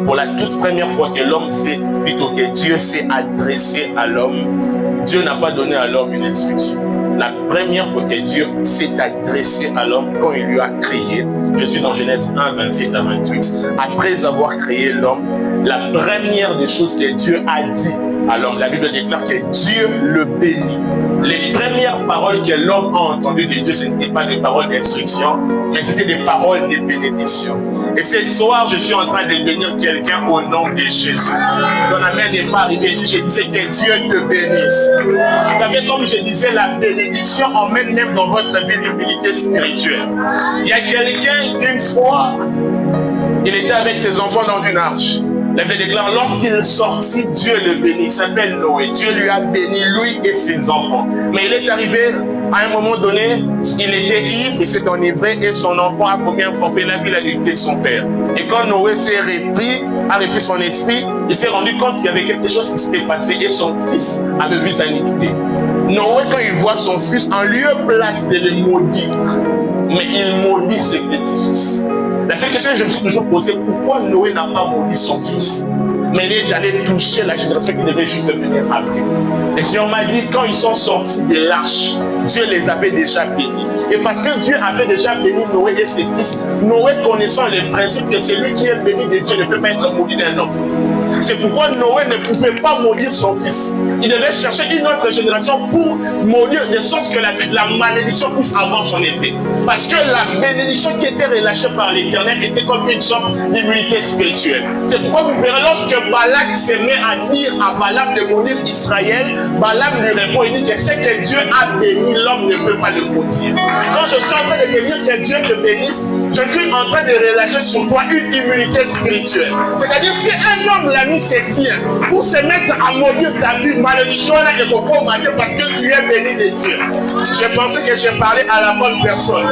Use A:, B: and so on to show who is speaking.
A: Pour la toute première fois que l'homme s'est, plutôt que Dieu s'est adressé à l'homme, Dieu n'a pas donné à l'homme une instruction. La première fois que Dieu s'est adressé à l'homme, quand il lui a créé, je suis dans Genèse 1, 27 à 28, après avoir créé l'homme, la première des choses que Dieu a dit à l'homme, la Bible déclare que Dieu le bénit. Les premières paroles que l'homme a entendues de Dieu, ce n'étaient pas des paroles d'instruction, mais c'était des paroles de bénédiction. Et ce soir, je suis en train de bénir quelqu'un au nom de Jésus. Ton amen n'est pas arrivé ici, je disais que Dieu te bénisse. Vous savez, comme je disais, la bénédiction emmène même dans votre vie l'humilité spirituelle. Il y a quelqu'un, une fois, il était avec ses enfants dans une arche. La Bible déclare, lorsqu'il sortit, Dieu le bénit. Il s'appelle Noé. Dieu lui a béni, lui et ses enfants. Mais il est arrivé, à un moment donné, il était ivre, il s'est enivré et son enfant a commis un forfait. Il a lutté son père. Et quand Noé a repris son esprit, il s'est rendu compte qu'il y avait quelque chose qui s'était passé et son fils avait vu sa iniquité. Noé, quand il voit son fils, en lieu place de le maudire, mais il maudit ses petits-fils. La seule question que je me suis toujours posée, pourquoi Noé n'a pas maudit son fils? Mais il est allé toucher la génération qui devait juste venir après. Et si on m'a dit, quand ils sont sortis de l'arche, Dieu les avait déjà bénis. Et parce que Dieu avait déjà béni Noé et ses fils, Noé connaissant les principes que celui qui est béni de Dieu ne peut pas être maudit d'un homme. C'est pourquoi Noé ne pouvait pas maudire son fils. Il devait chercher une autre génération pour maudire, de sorte que la malédiction puisse avoir son effet. Parce que la bénédiction qui était relâchée par l'Éternel était comme une sorte d'immunité spirituelle. C'est pourquoi vous verrez, lorsque Balak se met à dire à Balaam de maudire Israël, Balaam lui répond, il dit que ce que Dieu a béni, l'homme ne peut pas le maudire. Quand je suis en train de te dire que Dieu te bénisse, je suis en train de relâcher sur toi une immunité spirituelle. C'est-à-dire, si un homme la nuit se tient pour se mettre à maudire ta vie, malédiction là que beaucoup parce que tu es béni de Dieu. Je pensais que j'ai parlé à la bonne personne.